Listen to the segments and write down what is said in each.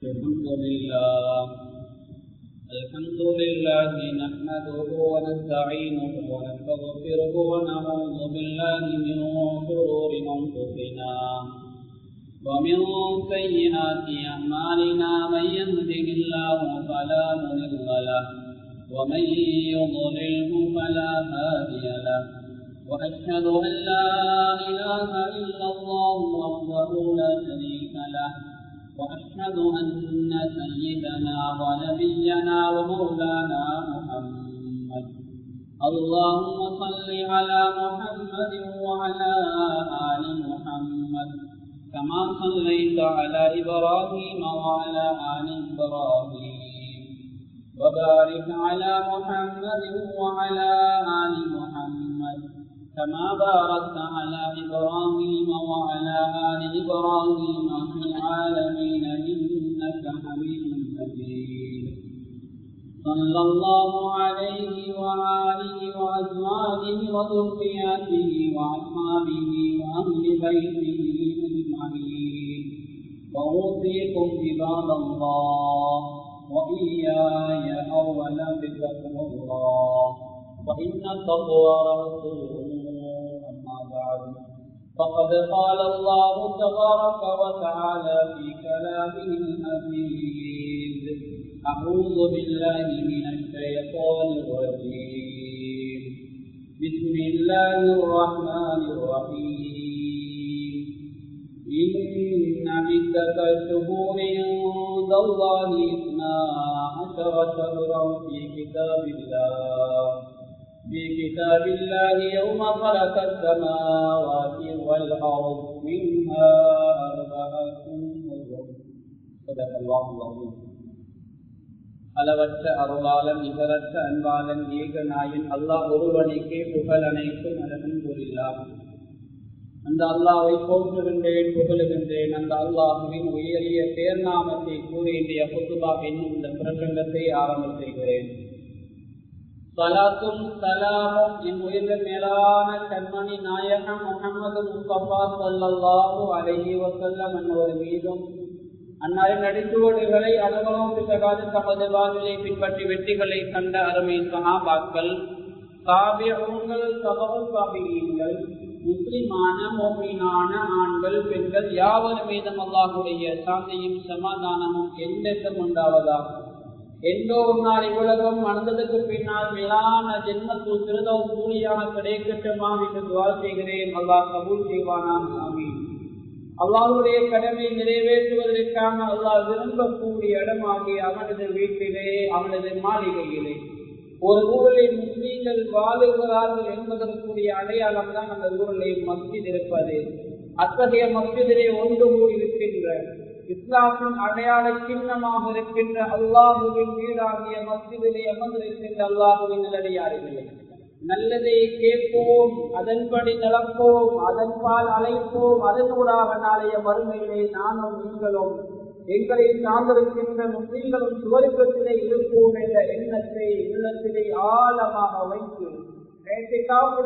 الحمد لله نحمده ونستعينه ونستغفره ونعوذ بالله من شرور أنفسنا ومن سيئات أعمالنا من يهده الله فلا مضل له ومن يضلله فلا هادي له وأشهد أن لا إله إلا الله وحده لا شريك له وأشهد أن سيدنا ونبينا ومولانا محمد اللهم صل على محمد وعلى آل محمد كما صليت على إبراهيم وعلى آل إبراهيم وبارك على محمد وعلى آل محمد كما باركت على إبراهيم وعلى آل إبراهيم في العالمين إنك حميد مجيد صلى الله عليه وآله وأزواجه وذرياته وأصحابه وأهل بيته أجمعين وأوصيكم عباد الله وإياي أولا بتقوى الله وإن التقوى رأس الأمور أما بعد فقد قال الله تبارك وتعالى في كلامه العزيز أعوذ بالله من الشيطان الرجيم بسم الله الرحمن الرحيم إن عدة الشهور عند الله 12 شهرا في كتاب الله يوم خلق السماوات والأرض منها 4 حرم صدق الله العظيم. அளவற்ற அருளாளன் நிகரற்ற அன்பாளன் ஏகநாயன் அல்லாஹ் ஒருவனுக்கே புகழ் அனைத்தும் அல்ஹம்துலில்லாஹ். அந்த அல்லாஹ்வை போற்றுகின்றேன், புகழுகின்றேன். அந்த அல்லாஹ்வின் உயரிய பேர்நாமத்தை கூறி இன்றைய குத்துபா என்னும் இந்த பிரசங்கத்தை ஆரம்பம் செய்கிறேன். சலாத்தும் சலாமும் என் உயிரிழந்த மேலான கண்மணி நாயகம் முஹம்மது முஸ்தபா ஸல்லல்லாஹு அலைஹி வஸல்லம் என்பவர் மீதும் அன்னாரின் அடிச்சுவடுகளை அனுபவம் பிறகாது தமது வாழ்விலை பின்பற்றி வெற்றிகளை கண்ட அருமை சஹாபாக்கள், தாபிஊன்கள், தபஉ தாபிஈன்கள், முஸ்லிமான மோமினான ஆண்கள் பெண்கள் யாவர் மீதும் அல்லாஹ்வுடைய சாந்தியும் சமாதானமும் என்றென்றும் உண்டாவதாக. எந்தோ ஒரு நாள் இவ்வுலகம் மறந்ததற்கு பின்னால் மேலான ஜென்மத்தில் திருதவும் கூலியாக கிடைக்கட்டுமா என்று துவா செய்கிறேன். அல்லாஹ் கபூல் செய்வானாம். ஆமீன். அல்லாஹ்வுடைய கடமை நிறைவேற்றுவதற்காக அல்லாஹ் விரும்பக்கூடிய இடமாகிய அவனது வீட்டிலே, அவனது மாளிகையிலே ஒரு ஊரிலே முஸ்லீம்கள் வாழுகிறார்கள் என்பதற்குரிய அடையாளம் தான் அந்த ஊரிலே மஸ்ஜித் இருப்பது. அத்தகைய மஸ்ஜிதிலே ஒன்று கூடி இருக்கின்ற இஸ்லாமின் அடையாள சின்னமாக இருக்கின்ற அல்லாஹுவின் வீடாகிய மஸ்ஜிதிலே அமர்ந்திருக்கின்ற அல்லாஹுவின் நல்லடியார்களே, நல்லதை கேட்போம், அதன்படி நடப்போம், அதன்பால் அழைப்போம். அதனூடாக நாளைய மறுமையிலே நானும் நீங்களும் எங்களை சார்ந்திருக்கின்ற முஸ்லிம்களும் சுவர்க்கத்திலே இருப்போம் என்ற எண்ணத்தை உள்ளத்திலே ஆழமாக வைத்து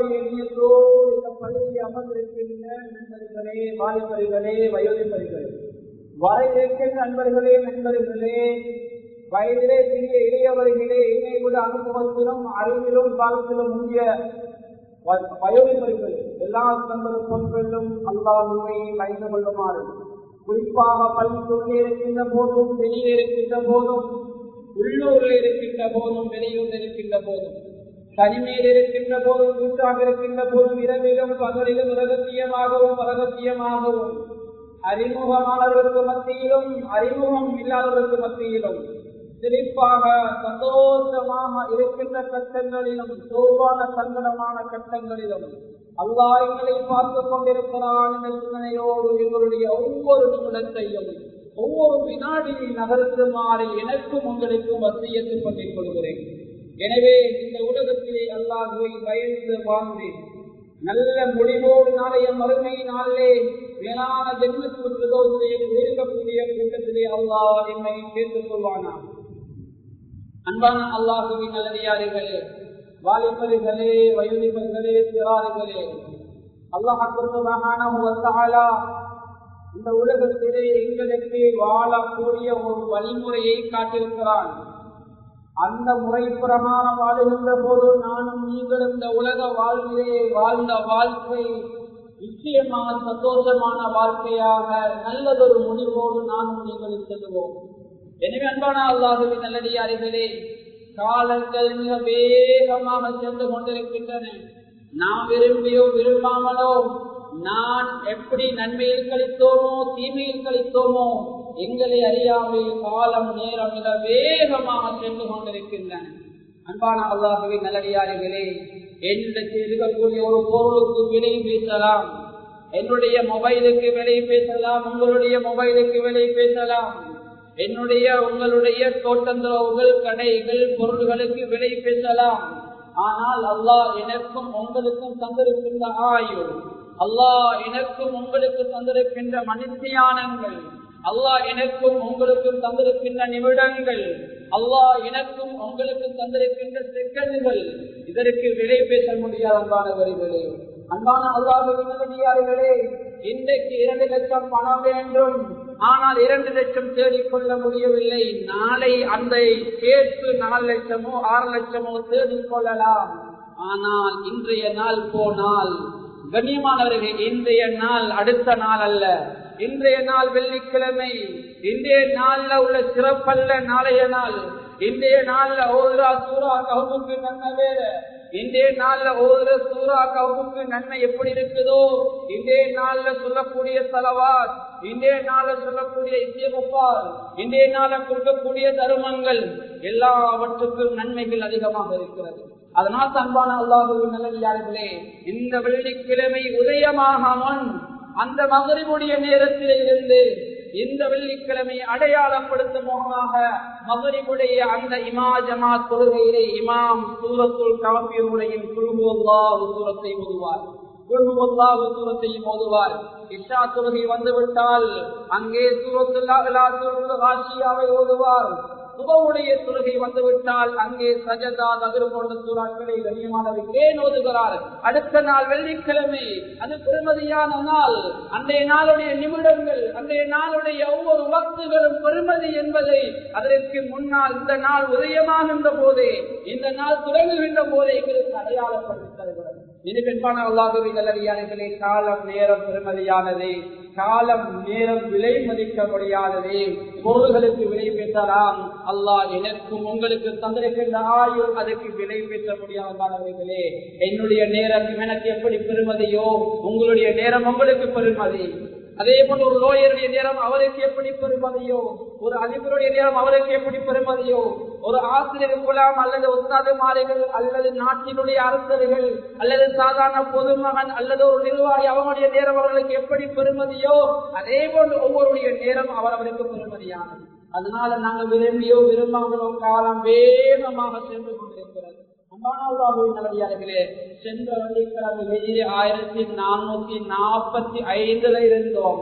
நீயத்தோடு இந்த பள்ளியை அமர்ந்திருக்கின்ற நண்பர்களே, வாலிபர்களே, வயோதிபர்களே, வர இருக்கின்ற நண்பர்களே, நண்பர்களே, வயதிலே சிறிய இளையவர்களே, என்னை விட அனுபவத்திலும் அறிவிலும் காலத்திலும் முக்கிய வயோதிபர்களே, எல்லா சந்தர்ப்பங்களும் அல்லாஹ்வை பயந்து கொள்ளுமாறு, குறிப்பாக பள்ளிக்குள்ளே இருக்கின்ற போதும், வெளியே இருக்கின்ற போதும், உள்ளூரில் இருக்கின்ற போதும், வெளியூரில் இருக்கின்ற போதும், தனிமையில் இருக்கின்ற போதும், வீட்டாக இருக்கின்ற போதும், இரவிலும் பகலிலும் ரகசியமாகவும் அறிமுகமானவர்களுக்கு மத்தியிலும் அறிமுகம் இல்லாதவர்களுக்கு மத்தியிலும் சிரிப்பாக சந்தோஷமாக இருக்கின்ற கட்டங்களிலும் சோபான சங்கடமான கட்டங்களிலும் அல்லாஹ் எங்களை பார்த்து கொண்டிருக்கிறான் என்ற சிந்தனையோடு எங்களுடைய ஒவ்வொரு நிமிடத்தையும் ஒவ்வொரு வினாடியில் நகர்த்துமாறு எனக்கும் உங்களுக்கும் வசியத்து பண்ணிக் கொள்கிறேன். எனவே இந்த உலகத்திலே அல்லாஹ்வை பயந்து வாழ்ந்து நல்ல முடிவோடு நாளைய மறுமை நாளிலே மேலான ஜென்மத்திற்கு இருக்கக்கூடிய கூட்டத்திலே அல்லாஹ் என்னை சேர்த்துக் கொள்வானா. அன்பான அல்லாஹுவின் நல்லடியார்களே, வாலிபர்களே, வயோதிபர்களே, சிறார்களே, அல்லாஹ் சுப்ஹானஹு வ தஆலா இந்த உலகத்திலே எங்களுக்கு வாழக்கூடிய ஒரு வழிமுறையை காட்டியிருக்கிறான். அந்த முறை பிரகாரம் வாழுகின்ற போது நானும் நீங்களும் இந்த உலக வாழ்விலே வாழ்ந்த வாழ்க்கை நிச்சயமாக சந்தோஷமான வாழ்க்கையாக நல்லதொரு முடிவோடு நானும் நீங்களும் செல்வோம். எனவே அன்பான அல்லாஹ்வின் நல்லடியார்களே, காலங்கள் மிக வேகமாக சென்று கொண்டிருக்கின்றன. நாம் விரும்பியோ விரும்பாமலோ நான் எப்படி நன்மையில் கழித்தோமோ தீமையில் கழித்தோமோ எங்களை அறியாமல் காலம் நேரம் மிக வேகமாக சென்று கொண்டிருக்கின்றன. அன்பான அல்லாஹ்வின் நல்லடியார்களே, என்னிடத்தில் இருக்கக்கூடிய ஒரு பொருளுக்கு விலை பேசலாம், என்னுடைய மொபைலுக்கு விலை பேசலாம், உங்களுடைய மொபைலுக்கு விலை பேசலாம், என்னுடைய உங்களுடைய தோட்டந்தரவுகள் கடைகள் பொருள்களுக்கு விலை பேசலாம். ஆனால் அல்லாஹ் எனக்கும் உங்களுக்கும் தந்திருக்கின்ற ஆயுள், அல்லாஹ் எனக்கும் உங்களுக்கு தந்திருக்கின்ற மனுஷியானங்கள், அல்லாஹ் எனக்கும் உங்களுக்கும் தந்திருக்கின்ற நிமிடங்கள், அல்லாஹ் எனக்கும் உங்களுக்கு தந்திருக்கின்ற செகண்டுகள், இதற்கு விலை பேச முடியாது. அன்பானவர்களே, அன்பான அல்லாஹ்வின் நல்லடியார்களே, இன்றைக்கு 2 லட்சம் பணம் வேண்டும், ஆனால் 2 லட்சம் தேடிக்கொள்ள முடியவில்லை. நாளை அந்த சேர்த்து 4 லட்சமோ 6 லட்சமோ தேடிக்கொள்ளலாம். ஆனால் இன்றைய நாள் போனால், கண்ணியமானவர்களே, இன்றைய நாள் அடுத்த நாள் அல்ல. இன்றைய நாள் வெள்ளிக்கிழமை. இன்றைய நாள்ல உள்ள சிறப்பல்ல நாளைய நாள். இன்றைய நாள்ல ஓதுரா சூரா கஹ்ஃபுக்கு நன்மை வேற. இன்றைய நாள்ல ஓதுற சூரா கஹ்ஃபுக்கு நன்மை எப்படி இருக்குதோ, இன்றைய நாள்ல சொல்லக்கூடிய ஸலவாத், இன்றைய நாள்ல சொல்லக்கூடிய இஸ்திக்ஃபார், இன்றைய நாள்ல கொடுக்கக்கூடிய தர்மங்கள், எல்லாவற்றுக்கும் நன்மைகள் அதிகமாக இருக்கிறது. அதனால் அன்பான அல்லாஹ்வின் நல்லடியார்களே, இந்த வெள்ளிக்கிழமை உதயமாக முன் அந்த மக்ரிபுடைய நேரத்தில் இருந்து இந்த வெள்ளிக்கிழமை அடையாளப்படுத்தும் முகமாக மக்ரிபுடைய அந்த ஜமாத் தொழுகையிலே இமாம் சூரத்துல் காஃபிரூனையும் குல் ஹுவல்லாஹு சூரத்தை ஓதுவார். குல் ஹுவல்லாஹு சூரத்தையும் ஓதுவார். இஷா தொழுகை வந்துவிட்டால் அங்கே சூரத்துல் அலாக் சூரத்துல் காஷியாவை ஓதுவார். சுபவுடைய தொழுகை வந்துவிட்டால் அங்கே சஜதா தகர் போன்ற சூறாக்களை கண்ணியமானவர் ஏன் ஓதுகிறார்? அடுத்த நாள் வெள்ளிக்கிழமை, அது பெருமதியான நாள். அன்றைய நாளுடைய நிமிடங்கள், அன்றைய நாளுடைய ஒவ்வொரு வக்துகளும் பெருமதி என்பதை அதற்கு முன்னால் இந்த நாள் உதயமாகின்ற போதே, இந்த நாள் தொடங்குகின்ற போதே எங்களுக்கு அடையாளப்படுத்தி தருகிறது. இது பெண்பான அல்லாஹ்வின் நல்லடியார்களே, காலம் நேரம் பெருமதியானது, காலம் நேரம் விலை மதிக்க முடியாதது. பொருள்களுக்கு விலை பெற்றலாம், அல்லாஹ் எனக்கும் உங்களுக்கு தந்திருக்கின்ற ஆயுள் அதற்கு விலை பெற்ற முடியாதவர்களே. என்னுடைய நேரம் எனக்கு எப்படி பெருமதியோ உங்களுடைய நேரம் உங்களுக்கு பெருமதி. அதே போல ஒரு லோயருடைய நேரம் அவருக்கு எப்படி பெருமதியோ, ஒரு அதிபருடைய நேரம் அவருக்கு எப்படி பெருமதியோ, ஒரு ஆசிரியர் குலாம் அல்லது உஸ்தாதுமார்கள் அல்லது நாட்டினுடைய அரசர்கள் அல்லது சாதாரண பொதுமகன் அல்லது ஒரு நிர்வாகி அவனுடைய நேரம் அவர்களுக்கு எப்படி பெருமதியோ, அதே போன்று ஒவ்வொருடைய நேரம் அவரவருக்கு பெருமதியானது. அதனால நாங்கள் விரும்பியோ விரும்பாமலோ காலம் வேகமாக சென்று கொண்டிருக்கிறது. நல்லடியார்களே, சென்ற வெள்ளிக்கிழமை 1445 இருந்தோம்.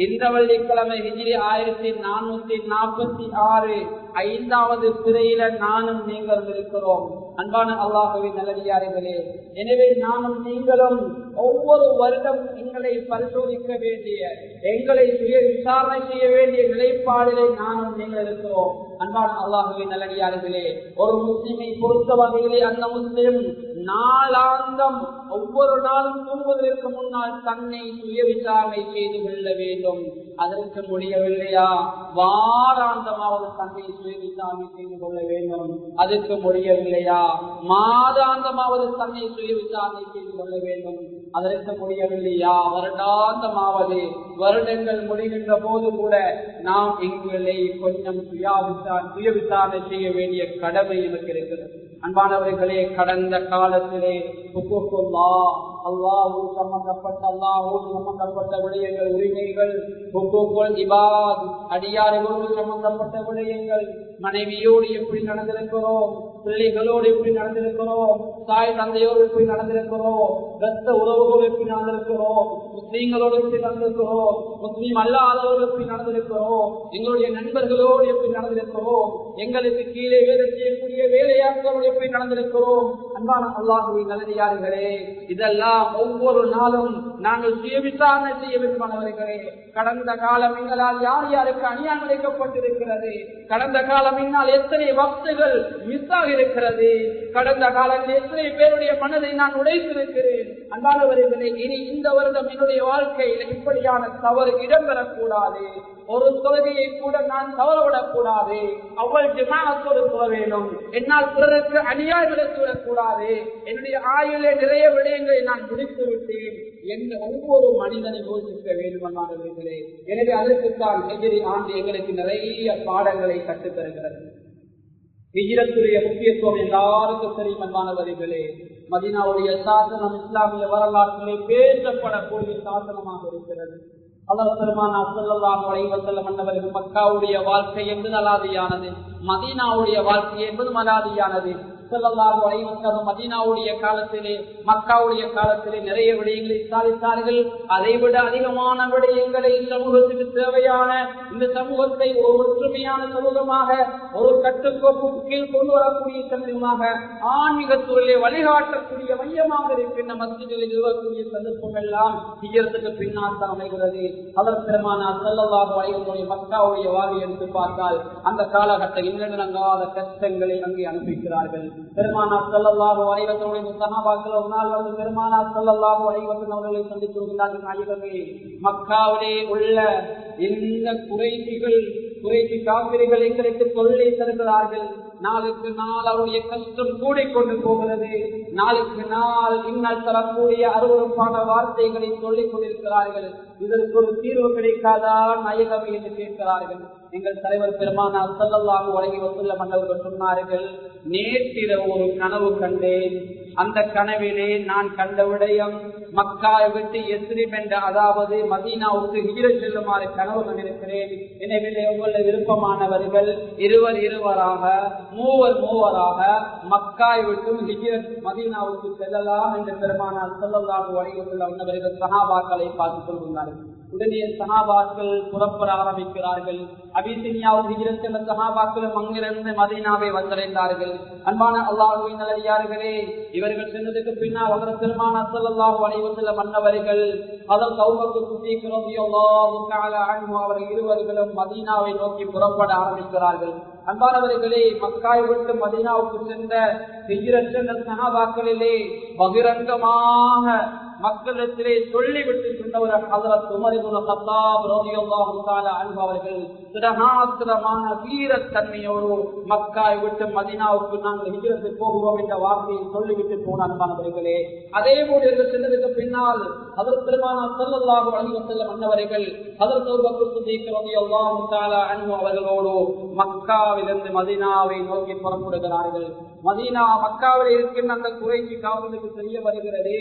இந்த வெள்ளிக்கிழமை 1446 5வது பிறையில நானும் நீங்களும் இருக்கிறோம். அன்பான அல்லாஹ்வின் நல்லடியார்களே, எனவே நானும் நீங்களும் ஒவ்வொரு வருடம் எங்களை பரிசோதிக்க வேண்டிய, எங்களை சுய விசாரணை செய்ய வேண்டிய நிலைப்பாடிலே நானும் நீங்கள் இருக்கிறோம். அன்பான அல்லாஹ்வின் நல்லடியார்களே, ஒரு முஸ்லிமை பொறுத்த வகையிலே அந்த முஸ்லிம் நாளாந்தம் ஒவ்வொரு நாளும் தூங்குவதற்கு முன்னால் தன்னை சுய விசாரணை செய்து கொள்ள வேண்டும். அதற்கு முடியவில்லையா, வாராந்தமாவது தன்னை சுய விசாரணை செய்து கொள்ள வேண்டும். அதற்கு முடியவில்லையா, மாதாந்தமாவது தன்னை சுய விசாரணை செய்து கொள்ள வேண்டும். அதற்கு முடியவில்லையா, வருடாந்தமாவது, வருடங்கள் முடிகின்ற போது கூட நாம் எங்களை கொஞ்சம் சுய விசாரணை செய்ய வேண்டிய கடமை எனக்கு இருக்கிறது. அன்பானவர்களே, கடந்த காலத்திலே அல்லாஹ்வோடு சம்பந்தப்பட்ட விடயங்கள், உரிமைகள், அடியார்களோடு சம்பந்தப்பட்ட விடயங்கள், மனைவியோடு எப்படி நடந்திருக்கிறோம், பிள்ளைகளோடு எப்படி நடந்திருக்கிறோம், தாய் தந்தையோடு எப்படி நடந்திருக்கிறோம், ரத்த உறவுகளோடு எப்படி நடந்திருக்கிறோம், முஸ்லீம்களோடு எப்படி நடந்திருக்கிறோம், நடந்திருக்கிறோம், முஸ்லீம் அல்லாதவர்கள் எப்படி நடந்திருக்கிறோம், எங்களுடைய நண்பர்களோடு எப்படி நடந்திருக்கிறோம், எங்களுக்கு கீழே வேலை செய்யக்கூடிய வேலையாட்களோடு எப்படி நடந்திருக்கிறோம். அன்பான அல்லாஹ்வின் நல்லடியார்களே, இதெல்லாம் ஒவ்வொரு நாளும் நாங்கள் சுயவிசாரணை செய்ய வேண்டுமானவர்களே. கடந்த காலம் எங்களால் யார் யாருக்கு அநியாயம் இழைக்கப்பட்டிருக்கிறது, கடந்த காலம் என்னால் எத்தனை வக்துகள் மிஸ் ஆகியிருக்கிறது, கடந்த காலத்தில் எத்தனை பேருடைய மனதை நான் உடைத்திருக்கிறேன். அன்பானவர்களே, இனி இந்த வருடம் என்னுடைய வாழ்க்கையில் இப்படியான தவறு இடம்பெறக்கூடாது. ஒரு தொழுகையை கூட நான் தவறவிடக்கூடாது. அவ்வளவு ஜமாஅத்தோடு சொல்ல வேண்டும். என்னால் பிறருக்கு அநியாயம் விடக்கூடாது. என்னுடைய ஆயுளே நிறைய விடயங்களை நான் முடித்து விட்டேன் என்ற ஒவ்வொரு மனிதனை யோசிக்க வேண்டுமானவர்களே. எனவே அதற்குத்தான் ஹிஜ்ரி ஆண்டு எங்களுக்கு நிறைய பாடங்களை கற்றுத் தருகிறது. ஹிஜ்ரத்துடைய முக்கியத்துவம் எல்லாருக்கும் தெரியும். அன்பானவர்களே, மதீனாவுடைய சாசனம் இஸ்லாமிய வரலாற்றிலே பேசப்படக்கூடிய சாசனமாக இருக்கிறது. அல்லாஹ் பெருமானா ஸல்லல்லாஹு அலைஹி வஸல்லம் அன்னவர்கள் மக்காவுடைய வாழ்க்கை என்பது அலாதியானது, மதீனாவுடைய வாழ்க்கை என்பது மலாதியானது. ஸல்லல்லாஹு அலைஹி வஸல்லம் மதீனாவுடைய காலத்திலே மக்காவுடைய காலத்திலே நிறைய விடயங்களை சாதித்தார்கள். அதைவிட அதிகமான விடயங்களை சமூகத்துக்கு தேவையான இந்த சமூகத்தை ஒரு ஒற்றுமையான சமூகமாக, ஒரு கட்டுக்கோப்புக்கு கீழ் கொண்டு வரக்கூடிய சமூகமாக, ஆன்மீகத்துறையிலே வழிகாட்டக்கூடிய மையமாக இருக்கின்ற மஸ்ஜிதில் இருக்கக்கூடிய சந்தர்ப்பம் எல்லாம் ஹிஜ்ரத்துக்கு பின்னால் தான் அமைகிறது. அவர் பெருமானார் ஸல்லல்லாஹு அலைஹி வஸல்லம் மக்காவுடைய வாழ்வை எடுத்து பார்த்தால் அந்த காலகட்ட இன்னடங்காத கஷ்டங்களை அங்கே அனுப்பிக்கிறார்கள். பெருமானார் ஸல்லல்லாஹு அலைஹி வஸல்லம் சஹாபாக்கள் ஒரு நாள் வந்து பெருமானார் ஸல்லல்லாஹு அலைஹி வஸல்லம் அவர்களை சந்தித்து வருகிறார்கள். நாயகமே, மக்காவிலே உள்ள இந்த குறைஷி காபிர்கள் எங்களுக்கு தொல்லை தருகிறார்கள். நாளுக்கு நாள் அவருடைய கஷ்டம் கூடிக்கொண்டு போகிறது. நாளுக்கு நாள் இன்னல் தரக்கூடிய அருவருப்பான வார்த்தைகளை சொல்லிக் கொண்டிருக்கிறார்கள். இதற்கு ஒரு தீர்வு கிடைக்காதா நாயகமே என்று கேட்கிறார்கள். எங்கள் தலைவர் பெருமானார் ஸல்லல்லாஹு அலைஹி வஸல்லம் அவர்கள் சொன்னார்கள், நேற்றிரவு ஒரு கனவு கண்டேன். அந்த கனவிலே நான் கண்ட விடயம் மக்காவை விட்டு எஸ்ரிப் என்ற, அதாவது மதீனாவுக்கு ஹிஜ்ரத் செல்லுமாறு கனவு கண்டிருக்கிறேன். எனவே உங்கள விருப்பமானவர்கள் இருவராக மூவராக மக்காவை விட்டும் ஹிஜ்ரத் மதீனாவுக்கு செல்லலாம் என்று பெருமானார் ஸல்லல்லாஹு அலைஹி வஸல்லம் அவர்கள் சஹாபாக்களை பார்த்துக் கொள்கிறார்கள். உடனே சஹாபாக்கள் புறப்பட ஆரம்பிக்கிறார்கள். அபிசினியாவுக்கு ஹிஜ்ரத் சென்ற சஹாபாக்களும் அங்கிருந்து மதீனாவை வந்தடைந்தார்கள். அன்பான அல்லாஹ்வின் நல்லடியார்களே, இவர்கள் சென்றதுக்கு பின்னால் ஹஜ்ரத் பெருமானார் ஸல்லல்லாஹு அலைஹி வஸல்லம் அன்னவர்கள் ஹஜ்ரத் அபூபக்கர் சித்திக் ரலியல்லாஹு தஆலா அன்ஹு அவர்கள் இருவர்களும் மதீனாவை நோக்கி புறப்பட ஆரம்பிக்கிறார்கள். அன்பானவர்களே, மக்காவை விட்டு மதீனாவுக்கு சென்ற ஹிஜ்ரத் சென்ற சஹாபாக்களிலே பகிரங்கமாக மக்களிடத்திலே சொல்லிவிட்டு சொன்னவர் ஹஜ்ரத் உமர் இப்னு கத்தாப் ரலியல்லாஹு தஆலா அன்ஹு அவர்கள் திடகாத்திரமான வீரத்தன்மையோடு மக்காவை விட்டு மதீனாவுக்கு நாங்கள் ஹிஜ்ரத் போகிறோம் என்ற வார்த்தையை சொல்லிவிட்டு போன அன்பானவர்களே, அதே போல சென்றதுக்கு பின்னால் ஹஜ்ரத் பெருமானார் ஸல்லல்லாஹு அலைஹி வஸல்லம் அன்னவர்கள் ஹஜ்ரத் அபூபக்கர் சித்திக் ரலியல்லாஹு தஆலா அன்ஹு அவர்களோடு மக்காவிலிருந்து மதீனாவை நோக்கி புறப்படுகிறார்கள். மக்காவில் இருக்கின்ற அந்த குறைஷி காவலுக்கு தெரிய வருகிறது,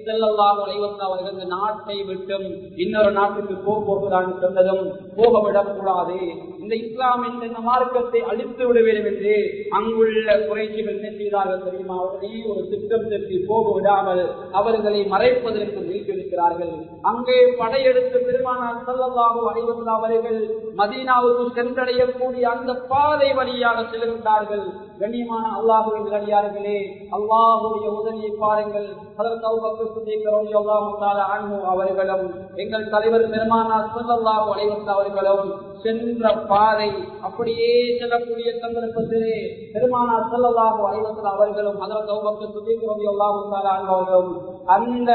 ஸல்லல்லாஹு அலைஹி வஸல்லம் அவர்கள் இந்த நாட்டை விட்டும் இன்னொரு நாட்டுக்கு போகிறார்கள் சொன்னதும் போகவிடக்கூடாது, இந்த இஸ்லாம் என்ற மார்க்கத்தை அழித்து விட வேண்டும் என்று அங்குள்ள குறைஷிகள் என்ன செய்தார்கள் தெரியுமா? அவர்களே ஒரு திட்டம் தட்டி போக விடாமல் அவர்களை மறைப்பதற்கு முயற்சிக்கிறார்கள். அங்கே படையெடுத்து பெருமானார் ஸல்லல்லாஹு அலைஹி வஸல்லம் அவர்கள் மதீனாவுக்கு சென்றடையக்கூடிய அந்த பாதை வழியாக செல்கின்றார்கள். கண்ணியமான அல்லாஹ்வின் நல்லடியார்களே, அல்லாஹ்வுடைய உதவியை பாருங்கள். ஹஜ்ரத் அபூபக்கர் சித்திக் ரலியல்லாஹு தஆலா அன்ஹு அவர்களும் எங்கள் தலைவர் பெருமானார் ஸல்லல்லாஹு அலைஹி வஸல்லம் அவர்களும் சென்ற பாதை அப்படியே செல்லக்கூடிய சந்தர்ப்பத்திலே பெருமானார் ஸல்லல்லாஹு அலைஹி வஸல்லம் அவர்களும் ஹஜ்ரத் அபூபக்கர் சித்திக் ரலியல்லாஹு தஆலா அன்ஹு அவர்களும் அந்த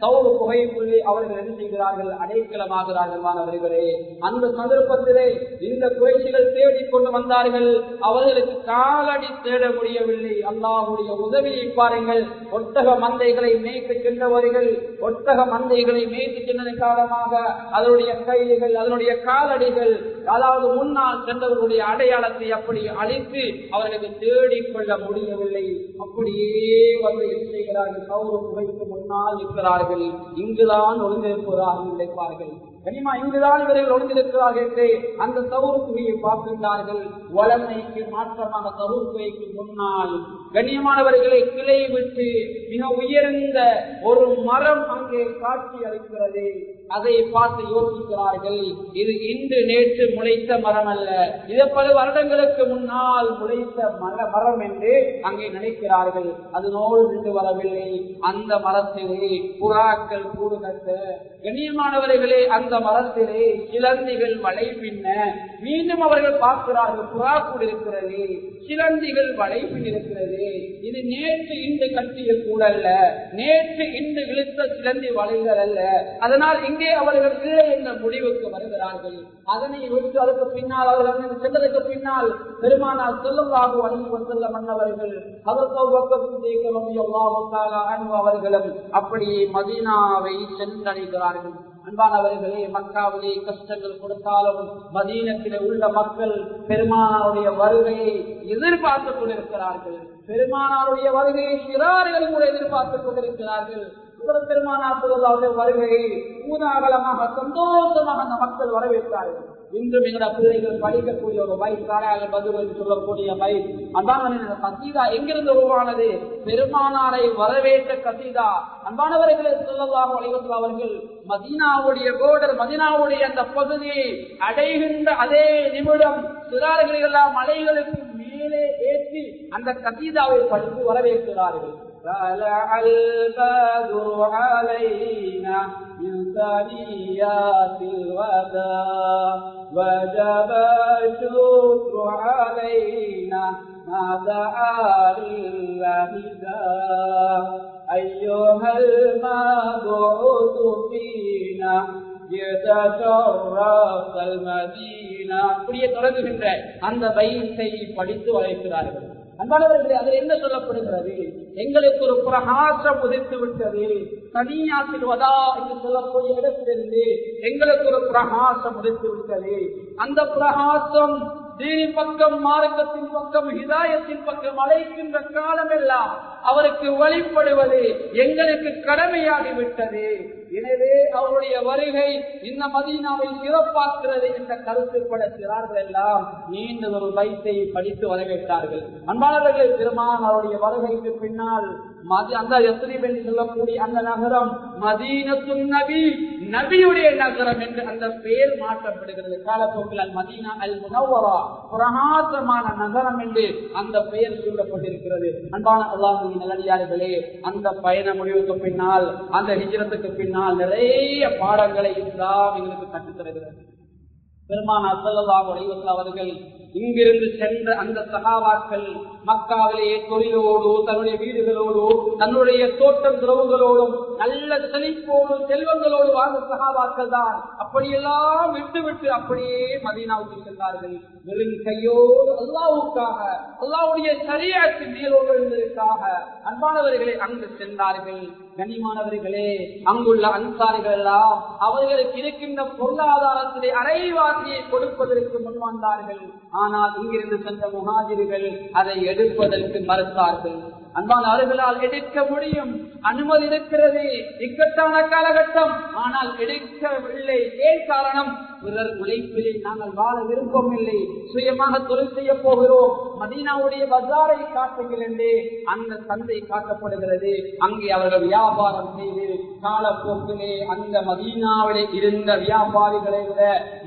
தௌர் குகைக்குள்ளே அவர்கள் என்ன செய்கிறார்கள்? அடைக்கலமாகிறார்கள். மாணவர்களே, அந்த சந்தர்ப்பத்திலே இந்த குறைஷிகள் தேடிக்கொண்டு வந்தார்கள். அவர்களுக்கு காலடி தேட முடியவில்லை. அல்லாஹ்வுடைய உதவியை பாருங்கள். ஒட்டக மந்தைகளை மேய்த்து சென்றவர்கள் ஒட்டக மந்தைகளை மேய்த்து சென்றதன் காரணமாக அதனுடைய கைகள், அதனுடைய காலடிகள், அதாவது முன்னால் சென்றவர்களுடைய அடையாளத்தை அப்படி அழித்து அவர்களுக்கு தேடிக்கொள்ள முடியவில்லை. அப்படியே வந்து என்ன செய்கிறார்கள்? தௌர் குகைக்கு முன்னால் நிற்கிறார்கள். இங்குதான் ஒளிந்திருக்கிறார்கள் நினைப்பார்கள். கனிமா இங்குதான் இவர்கள் ஒளிந்திருக்கிறார்கள் என்று அந்த தௌர் குகையை பார்க்கின்றார்கள். வளமைக்கு மாற்றமாக தௌர் குகைக்கு முன்னால் கண்ணியமானவர்களை கிளை விட்டு மிக உயர்ந்த ஒரு மரம் அங்கே காட்சி அளிக்கிறது. அதை பார்த்து யோசிக்கிறார்கள், இது இன்று நேற்று முளைத்த மரம் அல்ல, இது பல வருடங்களுக்கு முன்னால் முளைத்த மரம் என்று அங்கே நினைக்கிறார்கள். அதனோடு நின்று வரவில்லை. அந்த மரத்திலே புறாக்கள் கூடு கட்ட, கண்ணியமானவர்களே அந்த மரத்திலே சிலந்திகள் வலை பின்ன, மீண்டும் அவர்கள் பார்க்கிறார்கள் புறா கூடு இருக்கிறது, சிலந்திகள் வலை பின் இருக்கிறது. இது நேற்று இன்று கட்டிய கூடல்ல, நேற்று இன்று இழுத்த சிலந்தி வலைகள் அல்ல. அதனால் இங்கே அவர்கள் இல்லை என்ற முடிவுக்கு வருகிறார்கள். அதனை விட்டு அதற்கு பின்னால் அவர்கள் சென்றதற்கு பின்னால் பெருமானார் ஸல்லல்லாஹு அலைஹி வஸல்லம் மன்னவர்கள் அவர்களும் அப்படியே மதீனாவை சென்றடைகிறார்கள். அன்பானவர்களே, மக்காவிலே கஷ்டங்கள் கொடுத்தாலும் மதீனத்திலே உள்ள மக்கள் பெருமானாருடைய வருகையை எதிர்பார்த்துக் கொண்டிருக்கிறார்கள். பெருமானாருடைய வருகையை சிறார்கள் கூட எதிர்பார்த்துக் கொண்டிருக்கிறார்கள். பெருமானார் ஸல்லல்லாஹு வருகையை ஊதாகலமாக சந்தோஷமாக அந்த மக்கள் வரவேற்றார்கள். இன்றும் எங்களோட பிள்ளைகள் படிக்கக்கூடிய ஒரு பைக் காராக பதில் என்று சொல்லக்கூடிய பைக் அன்பான கசீதா எங்கிருந்து உருவானது? பெருமானாரை வரவேற்ற கசீதா. அன்பானவர்களே, ஸல்லல்லாஹு அலைஹி வஸல்லம் அவர்கள் மதீனாவுடைய கோடர், மதீனாவுடைய அந்த பகுதியை அடைகின்ற அதே நிமிடம் சிறார்களை எல்லாம் மலைகளுக்கு மேலே ஏற்றி அந்த கசீதாவை படித்து வரவேற்கிறார்கள். طلع البدر علينا من ثنيات الوداع وجب الشكر علينا ما دعا لله داع أيها المبعوث فينا يتشرف المدينة. அப்படியே தொடங்குகின்ற அந்த பைத்தை படித்து வரைக்கிறார்கள். அன்பானவர்களே, அதில் என்ன சொல்லப்படுகிறது? எங்களுக்கு ஒரு பிரகாசம் உதித்து விட்டது. தனியாத்தில் வதா என்று சொல்லக்கூடிய இடத்திலிருந்து எங்களுக்கு ஒரு பிரகாசம் உதித்து விட்டது. அந்த பிரகாசம் தீனின் பக்கம், மார்க்கத்தின் பக்கம், ஹிதாயத்தின் பக்கம் அழைக்கின்ற காலம் எல்லாம் அவருக்கு வழிபடுவது எங்களுக்கு கடமையாகிவிட்டது. எனவே அவருடைய வருகை இந்த மதீனாவை சிறப்பாக்குகிறது என்ற கருத்துப்படக்கிறார்கள். எல்லாம் நீண்ட ஒரு பைத்தை படித்து வரவேற்றார்கள். அன்பானவர்களே, பெருமான் அவருடைய வருகைக்கு பின்னால் அந்த யஸ்ரிப் என்று சொல்லக்கூடிய அந்த நகரம் மதீனத்துன் நபி, நபியுடைய நகரம் என்று அந்த பெயர் மாற்றப்படுகிறது. காலப்போக்கில் அல் மதீனா அல் முனவ்வரா, பிரகாசமான நகரம் என்று அந்த பெயர் சூட்டப்பட்டிருக்கிறது. அன்பான அல்லாஹ்வின் நல்லடியார்களே, அந்த பயண முடிவுக்கு பின்னால், அந்த ஹிஜ்ரத்துக்கு பின்னால் நிறைய பாடங்களை இஸ்லாம் எங்களுக்கு கற்றுத்தருகிறது. பெருமானார் ஸல்லல்லாஹு அலைஹி வஸல்லம் அவர்கள் இங்கிருந்து சென்ற அந்த சஹாபாக்கள் மக்காவிலே தொழிலோடு, தன்னுடைய வீடுகளோடு, தன்னுடைய தோட்டம் துறவுகளோடும், நல்ல செழிப்போடு, செல்வங்களோடு வாழ்ந்த சஹாபாக்கள் தான் அப்படியெல்லாம் விட்டு அப்படியே மதீனாவுக்கு சென்றார்கள். வெறும் கையோடு அல்லாஹ்வுக்காக, அல்லாஹ்வுடைய ஷரீஅத்தின் மேலோடுவதற்காக அன்பானவர்களே அங்கு சென்றார்கள். கண்ணியமானவர்களே, அங்குள்ள அன்சாரிகள் எல்லாம் அவர்களுக்கு இருக்கின்ற பொருளாதாரத்திலே அரைவாசியை கொடுப்பதற்கு முன்வந்தார்கள். ஆனால் இங்கிருந்து சென்ற முஹாஜிர்கள் அதை எடுப்பதற்கு மறுத்தார்கள். அன்பான அவர்களால் எடுக்க முடியும், அனுமதி இருக்கிறது, இக்கட்டான காலகட்டம், ஆனால் எடுக்கவில்லை. ஏன் காரணம்? பிறர் உழைப்பிலே நாங்கள் வாழ விருப்பமில்லை, சுயமாக தொழில் செய்ய போகிறோம். மதீனாவுடைய பஜாரை காட்டுங்கள் என்று அந்த சந்தை காட்டப்படுகிறது. அங்கே அவர்கள் வியாபாரம் செய்து காலப்போக்கிலே அந்த மதீனாவிலே இருந்த வியாபாரிகளை விட,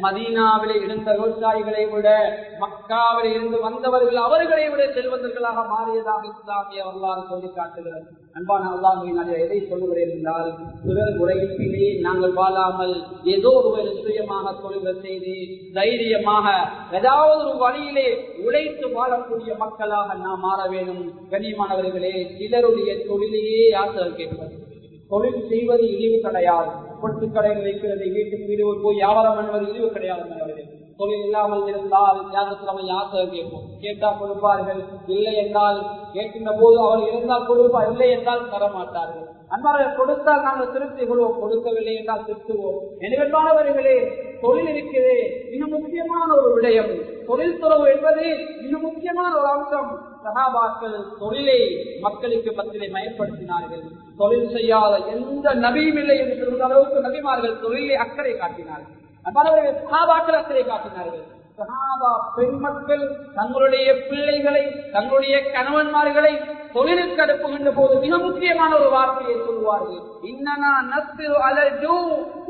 மதீனாவிலே இருந்த விவசாயிகளை விட, மக்காவிலே இருந்து வந்தவர்கள் அவர்களை விட செல்வந்தர்களாக மாறியதாக இஸ்லாமிய வரலாறு சொல்லி காட்டுகிறது. அன்பான அல்லாஹ்வின் அடியார்களே, எதை சொல்லுகிறேன் என்றால், பிறர் உழைப்பிலே நாங்கள் வாழாமல் ஏதோ ஒரு சுயமாக தொழில்கள் செய்து தைரியமாக ஏதாவது ஒரு வழியிலே உழைத்து வாழக்கூடிய மக்களாக நாம் மாற வேண்டும். கண்ணியமானவர்களே, சிலருடைய தொழிலையே யாத்திரை கேட்பது, தொழில் செய்வது இழிவு கிடையாது. பொட்டு கடைகள் வைக்கிறது, வீட்டுக்கு வீடு போய் வியாபாரம் பண்ணுவது இழிவு கிடையாது. தொழில் இல்லாமல் இருந்தால் யாத்திரை கேட்போம், கேட்டா கொடுப்பார்கள், இல்லை என்றால் கேட்கின்ற போது அவர் இருந்தால் கொடுப்பார், இல்லை என்றால் தரமாட்டார்கள். அன்பார்கள் கொடுத்தால் நாங்கள் திருப்தி கொள்வோம், கொடுக்கவில்லை என்றால் திருத்துவோம். எனவே தொழில் இருக்கிறது மிக முக்கியமான ஒரு விடயம். தொழில் துறவு என்பது மிக முக்கியமான ஒரு அம்சம். சஹாபாக்கள் தொழிலை மக்களுக்கு மத்தியிலே மயப்படுத்தினார்கள். தொழில் செய்யாத எந்த நபியும் இல்லை என்று சொல்கிற அளவுக்கு நபிமார்கள் தொழிலை அக்கறை காட்டினார்கள். சஹாபாக்கள் அக்கறை காட்டினார்கள். சஹாபா பெண் மக்கள் தங்களுடைய பிள்ளைகளை தங்களுடைய கணவன்மார்களை தொழிலுக்கு அனுப்புகின்ற போது மிக முக்கியமான ஒரு வார்த்தையை சொல்வார்கள். இன்னனா நஸ்பிரு அலல் ஜூ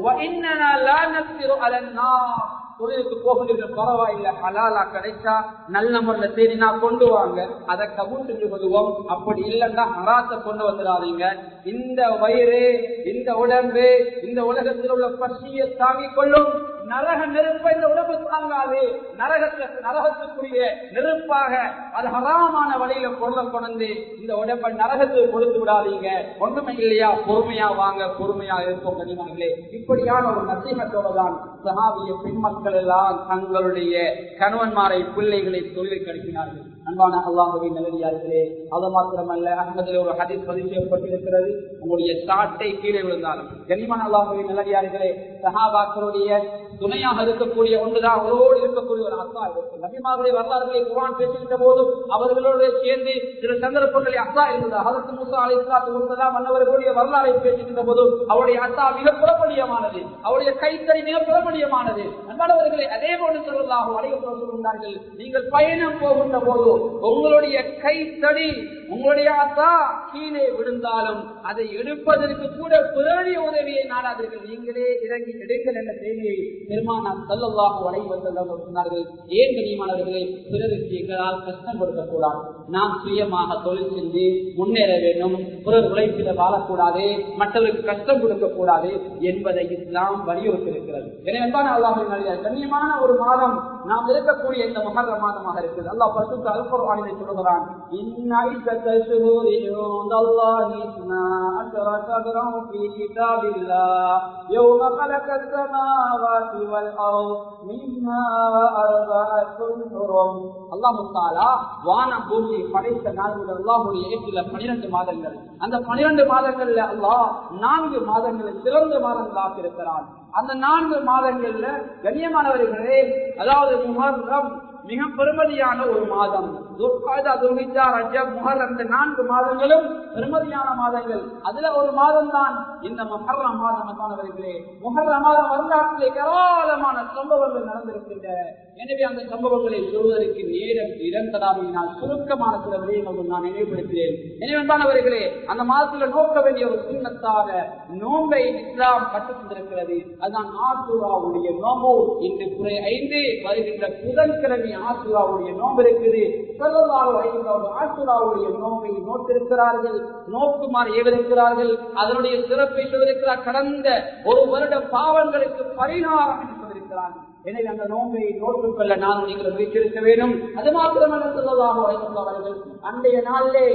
வ இன்னனா லா நஸ்பிரு அலன் நார். தொழிலுக்கு போகிறீர்கள், பரவாயில்லை, ஹலாலா கிடைச்சா நல்ல முறையில தேடினா கொண்டு வாங்க, அதை கபூல் செஞ்சு கொள்வோம். அப்படி இல்லைன்னா ஹராத்தை கொண்டு வந்துடாதீங்க. இந்த வயிறு, இந்த உடம்பு, இந்த உலகத்தில் உள்ள பசியை தாங்கிக் கொள்ளும். நரக நெருப்பை இந்த உடம்பு தாங்காது. நரகத்துக்குரிய நெருப்பாக அது ஹராமான வழியில கொண்டு இந்த உடம்பை நரகத்துக்கு கொடுத்து விடாதீங்க. ஒன்றுமே இல்லையா, பொறுமையா வாங்க, பொறுமையா இருக்கும் கனிமங்களே. இப்படியான ஒரு நசீகத்தோட தான் சஹாபிய பெண் மக்கள் எல்லாம் தங்களுடைய கணவன்மாரை பிள்ளைகளை தொழிலுக்கு அனுப்பினார்கள். அன்பான அல்லாஹ்வின் நல்லடியார்களே, அது மாத்திரமல்ல, அஹ்மதில் ஒரு ஹதீஸ் பதிவு செய்யப்பட்டிருக்கிறது. உங்களுடைய சாட்டை கீழே விழுந்தாலும் கனிமான அல்லாஹ்வின் நல்லடியார்களே, சஹாபாக்களுடைய துணையாக இருக்கக்கூடிய ஒன்றுதான் அவரோடு இருக்கக்கூடிய ஒரு அத்தா இருக்கு. நபிமார்களுடைய வரலாறுகளை குர்ஆன் பேசுகின்ற போது அவர்களோடு சேர்ந்து சில சந்தர்ப்பங்களில் அத்தா இருந்தது. ஹஜ்ரத் மூஸா அலைஹிஸ்ஸலாத்து வஸ்ஸலாம் அன்னவர்களுடைய வரலாறை பேசுகின்ற போது அவருடைய அத்தா மிக பிரபலியமானது, அவருடைய கைத்தறி மிக பிரபலியமானது. அன்பானவர்களே, அதே போன்று ஸல்லல்லாஹு அலைஹி வஸல்லம் சொன்னார்கள், நீங்கள் பயணம் போகின்ற போது உங்களுடைய கைத்தடி, உங்களுடைய அத்தா கீழே விழுந்தாலும் அதை எடுப்பதற்கு கூட பிறருடைய உதவியை நாடாதீர்கள், நீங்களே இறங்கி எடுங்கள் என்ற செய்தியை பெருமானார் ஸல்லல்லாஹு அலைஹி வஸல்லம் சொன்னார்கள். ஏன் கனிமானவர்களே, பிறருக்கு எங்களால் கஷ்டம் கொடுக்கக்கூடாது, நாம் சுயமாக தொழில் செஞ்சு முன்னேற வேண்டும், பிறர் உழைப்பிட வாழக்கூடாது, மற்றவர்களுக்கு கஷ்டம் கொடுக்க கூடாது என்பதை இஸ்லாம் வலியுறுத்தி இருக்கிறது. எனவே அல்லாஹ்வின் நல்லடியார்களே, கண்ணியமான ஒரு மாதம் நாம் இருக்கக்கூடிய இந்த முஹர்ரம் மாதமாக இருக்குது. அல்லாஹ் பரிசுத்த அல் குர்ஆனிலே சொல்கிறான், இன்ன இத்தல் ஷுஹூரி இன்தல்லாஹி 12 ஷஹ்ரன் ஃபீ கிதாபில்லாஹ் யௌம கலகஸ் ஸமாவாதி வல் அர்த் மின்ஹா அர்பஅத்துன் ஹுரும். அல்லாஹ் தஆலா வானம் பூமியை படைத்த நாள் முதல் அல்லாஹ்வுடைய ஏற்றில 12 மாதங்கள். அந்த 12 மாதங்கள்ல அல்லாஹ் 4 மாதங்களை சிறந்த மாதங்களாக இருக்கிறான். அந்த 4 மாதங்கள்ல கண்ணியமானவர்களே, அதாவது முஹர்ரம் மிக பெருமதியான ஒரு மாதம். துல்காதா, துல்ஹிஜ்ஜா, ரஜப், முஹர்ரம் இந்த 4 மாதங்களும் பெருமதியான மாதங்கள். அதுல ஒரு மாதம் தான் இந்த முஹர்ரம் மாதம். அன்பானவர்களே, முஹர்ரம் மாதம் வரலாற்றிலே ஏராளமான சம்பவங்கள் நடந்திருக்கின்றன. எனவே அந்த சம்பவங்களை சொல்வதற்கு நேரம் இறந்ததாவினால் சுருக்கமான சில விடயங்கள் நான் நினைவுபடுத்துகிறேன். எனவே அன்பானவர்களே, அந்த மாதத்துல நோக்க வேண்டிய ஒரு சுன்னத்தான நோன்பை இஸ்லாம் கற்றுத் தந்திருக்கிறது. அதுதான் ஆஷூராவுடைய நோம்பு. இன்று 5 வருகின்ற புதன்கிழமை ஆஷூராவுடைய நோம்பு இருக்குது. ஸல்லல்லாஹு அலைஹி வஸல்லம் ஆஷூராவுடைய நோம்பை நோக்கிருக்கிறார்கள், நோக்குமாறு ஏவிருக்கிறார்கள். அதனுடைய சிறப்பை சொல்லிருக்கிறார். கடந்த ஒரு வருட பாவங்களுக்கு பரிகாரம் என்று சொல்லியிருக்கிறார்கள். எனவே அந்த நோம்பை நோட்டுக்கொள்ள நான் நீங்கள் வைத்திருக்க வேண்டும். அது மாத்திரமல்ல, ஸல்லல்லாஹு அலைஹி வஸல்லம் அவர்கள் அன்றைய நாளிலே,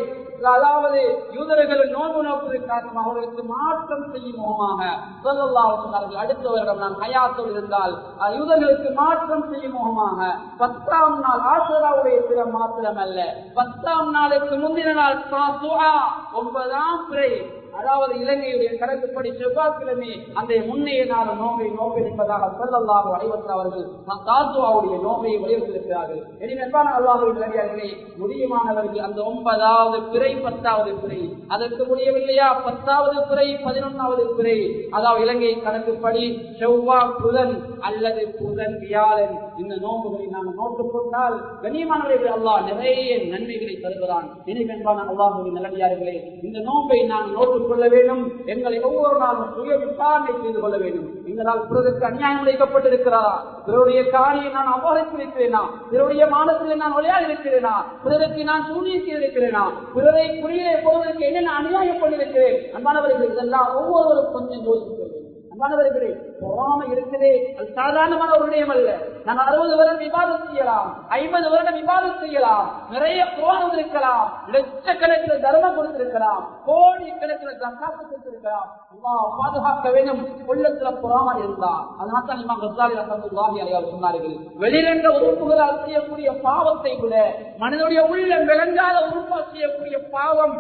அதாவது யூதர்கள் நோன்பு நோக்குவதற்காக அவர்களுக்கு மாற்றம் செய்யும் முகமாக ஸல்லல்லாஹு அலைஹி வஸல்லம் அடுத்த வருடம் நான் ஹயாத்தோடு இருந்தால் யூதர்களுக்கு மாற்றம் செய்யும் முகமாக 10ஆம் நாள் ஆஷூராவுடைய தினம் மாத்திரமல்ல, 10ஆம் நாளுக்கு முந்தின நாள் தாசுஆ 9ஆம் பிறை, அதாவது இலங்கையுடைய கணக்குப்படி செவ்வாய்க்கிழமை அந்த முன்னைய நாள் நோம்பை நோக்கிருப்பதாக ஸல்லல்லாஹு அலைஹி வஸல்லம் அவர்கள் தாசுஆவுடைய நோம்பை வலியுறுத்தியிருக்கிறார்கள். எனவே அன்பான அல்லாஹ்வின் நல்லடியார்களே, முடியுமானவர்கள் அந்த 9வது பிறை 10வது பிறை, அதற்கு முடியவில்லையா 10வது பிறை 11வது பிறை, அதாவது இலங்கை கணக்குப்படி செவ்வாய் புதன் அல்லது புதன் வியாழன் இந்த நோம்புகளை நாம் நோட்டுக் கொண்டால் கண்ணியமானவர்கள் அல்லாஹ் நிறைய நன்மைகளை தருகிறான். எனவே அன்பான அல்லாஹ்வின் நல்லடியார்களே, இந்த நோம்பை நாம் நோட்டு கொள்ள வேண்டும். எங்களை ஒவ்வொரு நாளும் சுய விசாரணை செய்து கொள்ள வேண்டும். எங்களால் பிறருக்கு அநியாயம் இழைக்கப்பட்டிருக்கிறதா, பிறருடைய காரியை நான் அபகரித்திருக்கிறேனா, பிறருடைய மானத்தில் நான் விளையாடி இருக்கிறேனா, பிறருக்கு நான் சூனியம் செய்திருக்கிறேனா, பிறரை குறியிலே போவதற்கு என்னென்ன அநியாயம் பண்ணியிருக்கிறேன். அன்பானவர்கள், இதெல்லாம் ஒவ்வொருவரும் கொஞ்சம் யோசிக்கிறது. அன்பானவர்களே, பொறாமை இருக்குதே, அது சாதாரணமான ஒரு விடயம் அல்ல. நான் 60 வருடம் இபாதத் செய்யலாம், 50 வருடம் இபாதத் செய்யலாம், நிறைய குர்ஆன் இருக்கலாம், லட்சக்கணக்கில் தர்மம் கொடுத்திருக்கலாம், கோடிக்கணக்கில் ஜகாத் கொடுத்திருக்கலாம். அல்லாஹ் பாதுகாக்க வேண்டும். உள்ளத்துல பொறாமை இருந்தா, அதனால தான் இமாம் கஸ்ஸாலி ரஹ்மத்துல்லாஹி அலைஹி சொன்னார்கள், வெளியில உறுப்புகளால் செய்யக்கூடிய பாவத்தை விட மனிதனுடைய உள்ளம் விளங்காத உறுப்பால் செய்யக்கூடிய பாவம்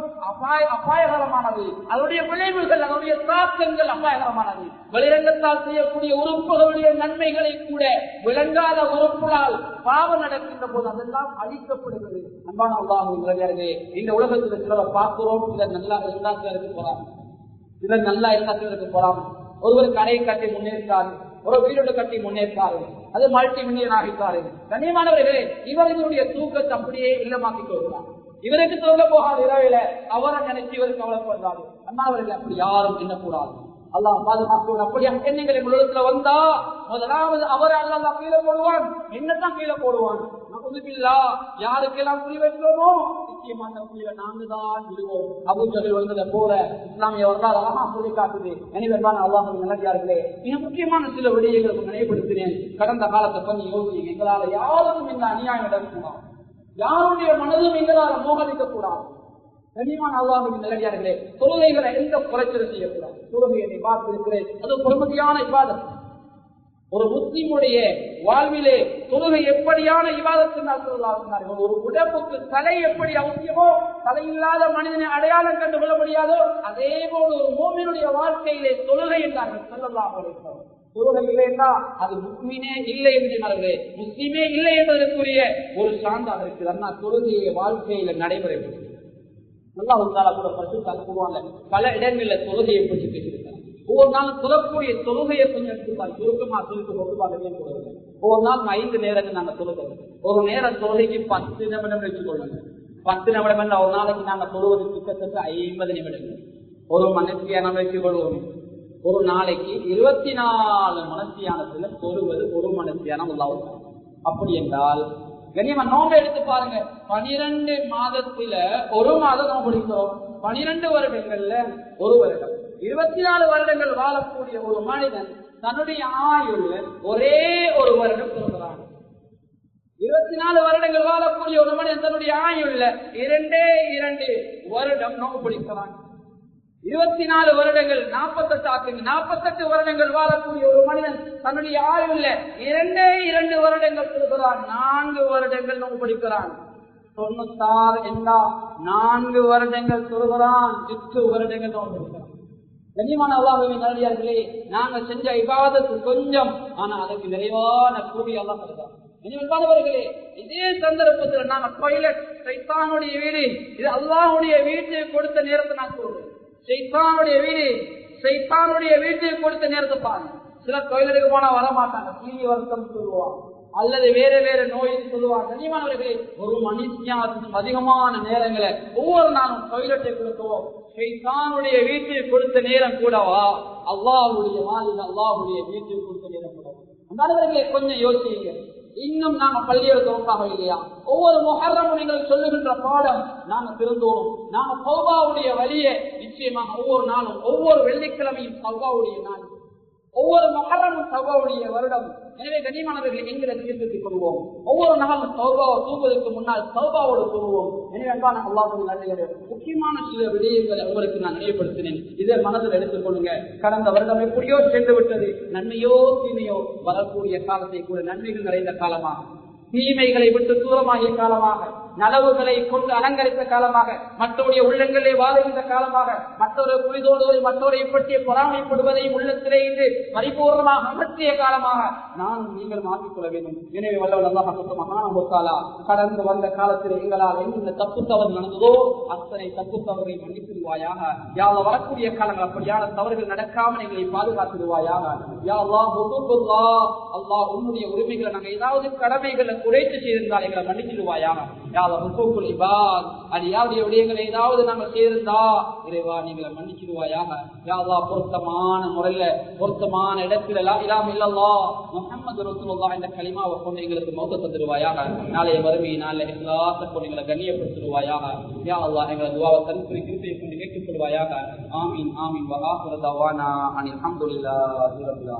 அபாயகரமானது. அதனுடைய விளைவுகள், அதனுடைய தாக்கங்கள் அபாயகரமானது. வெளிரங்கத்தால் செய்யக்கூடிய உறுப்புகளுடைய நன்மைகளை கூட விளங்காத உறுப்புகளால் பாவம் நடக்கின்ற போது அதெல்லாம் அழிக்கப்படுகிறது. அன்பான அல்லாஹ்வின் நல்லடியார்களே, இந்த உலகத்தில் சிலரை பார்க்கிறோம், சிலர் நல்லா இருந்தா சிலருக்கு போறாங்க, சிலர் நல்லா இருந்தா சிலருக்கு போறாங்க. ஒருவர் கடை கட்டி முன்னேற்றார், ஒரு வீடு கட்டி முன்னேற்றாரு, அது மல்டி மில்லியன் ஆகிட்டாரு. கண்ணியமானவர்களே, இவர்களுடைய தூக்கத்தை அப்படியே இல்லமாக்கி கொடுத்தார். இவருக்கு தூங்க போகாது, இரவில அவரை நினைச்சு இவர் கவலைப்படுறாரு. அண்ணாவர்கள் அப்படி யாரும் எண்ணக்கூடாது. அல்லாஹ் பாதுகாக்கணும். அப்படி எண்ணங்கள் எங்கள் வந்தா முதலாவது அவரை அல்லாஹ் கீழே போடுவான். என்னதான் கீழே போடுவான்? யாருக்கெல்லாம் புலி வைக்கிறோமோ நிச்சயமான புலியை நாங்க தான் விடுவோம். அபூ ஜஹல் வந்ததை போல இஸ்லாமிய வரலாறு அழகா சொல்லி காட்டுது. எனவே அல்லாஹ் நல்லடியார்களே, மிக முக்கியமான சில விடயங்களுக்கு நினைவுபடுத்தினேன். கடந்த காலத்தை கொஞ்சம் யோசிங்க. எங்களால யாருக்கும் இந்த அநியாயம் நடக்கக்கூடாது, யாருடைய மனதும் எங்களால் மோகடிக்க கூடாது. கனிமான அல்லாஹ்வின் நல்லடியார்களே, தொழுகைகளை எந்த குறைச்சலை செய்யக்கூடாது. தொழுகையை பார்த்திருக்கிறேன், அது பொறுமதியான இபாதத். ஒரு முஸ்லிமுடைய வாழ்விலே தொழுகை எப்படியான இபாதத்தினால் ஒரு உடம்புக்கு தலை எப்படி அவசியமோ, தலை இல்லாத மனிதனை அடையாளம் கண்டு கொள்ள முடியாதோ, அதே போல ஒரு மோமினுடைய வாழ்க்கையிலே தொழுகை என்றார்கள் ஸல்லல்லாஹு அலைஹி வஸல்லம். தொழுகை இல்லைன்னா அது முஸ்லிமே இல்லை என்று முஸ்லிமே இல்லை என்பதற்குரிய ஒரு சான்றாக இருக்குது. ஆனால் தொழுகையை வாழ்க்கையில நடைமுறைப்படுது. அல்லாஹ் தஆலா கூட பரிசுத்தமாக கூறுவாங்க, பல இடங்களில் தொழுகையை பற்றி பேசியிருக்காங்க. ஒவ்வொரு நாளும் தொழக்கூடிய தொழுகையை கொஞ்சம் எடுத்துப்பாங்க, சுருக்கமா சொல்லிட்டு ஒட்டுப்பாங்க. ஒவ்வொரு நாள் 5 நேரங்கள் நாங்கள் தொழுகிறோம். ஒரு நேரம் தொழுகைக்கு 10 நிமிடம் வச்சுக்கொள்ளுங்க. 10 நிமிடம் என்ற ஒரு நாளைக்கு நாங்கள் தொழுவது கிட்டத்தட்ட 50 நிமிடங்கள். ஒரு மனத்தியானம் வச்சுக்கொள்வோம். ஒரு நாளைக்கு 24 மனத்தியானத்துல தொழுவது ஒரு மனத்தியானம் உள்ளாவும். அப்படி என்றால் கண்ணியமா நோம்பு எடுத்து பாருங்க. 12 மாதத்துல ஒரு மாதம் நோம்பு பிடிக்கிறோம். 12 வருடங்கள்ல ஒரு வருடம், 24 வருடங்கள் வாழக்கூடிய ஒரு மனிதன் தன்னுடைய ஆயுள் ஒரே ஒரு வருடம் சொல்கிறான். 24 வருடங்கள் வாழக்கூடிய ஒரு மனிதன் தன்னுடைய ஆயுள்ல 2 வருடம் நோம்பு பிடிக்கிறான். 24 வருடங்கள் 48 ஆக்குங்க. 48 வருடங்கள் வாழக்கூடிய ஒரு மனிதன் தன்னுடைய ஆயுள்ல 2 வருடங்கள் சொல்கிறான். 4 வருடங்கள் நோம்பு பிடிக்கிறான். 96 என்றா 4 வருடங்கள் சொல்கிறான். 8 வருடங்கள் நோம்பு பிடிக்கிறான். கண்ணியமான அல்லாஹ்வின் நல்லடியார்களே, நாங்க செஞ்ச இபாதத்து கொஞ்சம், ஆனா அதுக்கு நிறைவான கூலி அல்லாஹ் தருகிறார். கண்ணியமானவர்களே, இதே சந்தர்ப்பத்தில் நாங்க டாய்லெட் சைத்தானுடைய வீடு, இது அல்லாஹ்வுடைய வீட்டுக்கு கொடுத்த நேரத்தை நான் சொல்றேன். சைத்தானுடைய வீடு, சைத்தானுடைய வீட்டுக்கு கொடுத்த நேரத்தை பாருங்க. சில டாய்லெட்டுக்கு போனா வர மாட்டாங்க, தீனி வருத்தம் சொல்லுவாங்க, அல்லது வேற வேற நோய் சொல்லுவாங்க. கண்ணியமானவர்களே, ஒரு மனுஷனுக்கும் அதிகமான நேரங்களை ஒவ்வொரு நாளும் டாய்லெட்டை கொடுத்தோம். சைத்தானுடைய வீட்டுக்கு கொடுத்த நேரம் கூடவா அல்லாஹ்வுடைய மாளிகை, அல்லாஹ்வுடைய வீட்டுக்கு கொடுத்த நேரம் கூடவா? அந்தவர்களே கொஞ்சம் யோசிங்க. இன்னும் நாங்க பள்ளியோட தோற்காக இல்லையா? ஒவ்வொரு முஹர்ரம் நீங்கள் சொல்லுகின்ற பாடம் நாங்க திருந்தோம். நாங்க தௌபாவுடைய வழியை நிச்சயமாக ஒவ்வொரு நாளும், ஒவ்வொரு வெள்ளிக்கிழமையும் தௌபாவுடைய நாள், ஒவ்வொரு முஹர்ரமும் தௌபாவுடைய வருடம். எனவே கண்ணியமானவர்களை எங்களை தீர்த்துக் கொள்வோம். ஒவ்வொரு நாளும் தௌபாவை தூங்குவதற்கு முன்னால் தௌபாவோடு தூங்குவோம். எனவே அல்லாஹ்வின் நல்லடியார்களே, முக்கியமான சில விடயங்களை உங்களுக்கு நான் நினைவுபடுத்தினேன். இதை மனதில் எடுத்துக் கொள்ளுங்க. கடந்த வருடம் எப்படியோ சென்று விட்டது. நன்மையோ தீமையோ வரக்கூடிய காலத்தை கூட நன்மைகள் நிறைந்த காலமாக, தீமைகளை விட்டு தூரமாகிய காலமாக, நலவுகளை கொண்டு அலங்கரித்த காலமாக, மற்றவருடைய உள்ளங்களே வாழுகின்ற காலமாக, மற்றொரு புரிதோடுவதை மற்றவரை பற்றிய பொறாமைப்படுவதை உள்ளத்திலே இன்று பரிபூர்ணமாக அகற்றிய காலமாக நான் நீங்கள் மாற்றிக்கொள்ள வேண்டும். எனவே வல்லவன் அல்லாஹ் சுப்ஹானஹு கடந்து வந்த காலத்தில் எங்களால் என்ன தப்பு தவறு நடந்ததோ அத்தனை தப்பு தவறுகளை மன்னித்துடுவாயாக. யா அல்லாஹ், வரக்கூடிய காலங்கள் அப்படியான தவறுகள் நடக்காமல் எங்களை பாதுகாத்துடுவாயாக. யா அல்லாஹ், அல்லாஹ் உன்னுடைய உரிமைகளை நாங்கள் ஏதாவது கடமைகளை குறைத்து செய்திருந்தால் எங்களை மன்னிச்சிடுவாயாக. அடியாவுடைய விடயங்களை ஏதாவது நாங்கள் செய்திருந்தா இறைவா நீங்களை மன்னிச்சிடுவாயாக. யா அல்லாஹ், பொருத்தமான முறையில பொருத்தமான இடத்துல லா இலாஹ இல்லல்லாஹ் முஹம்மது ரசூலுல்லாஹ் என்ற கலிமாவை கொண்டு எங்களுக்கு மௌத்த தந்துடுவாயாக. நாளைய வறுமை நாளை இஹ்லாஸை கொண்டு எங்களை கண்ணியப்படுத்திடுவாயாக. யா அல்லாஹ், எங்களை துஆவை தன்னுடைய கிருபையை கொண்டு கேட்டுக்கொள்வாயாக. ஆமீன் ஆமீன். வ ஆகிரு தஅவானா அனில் ஹம்துலில்லாஹி ரப்பில் ஆலமீன்.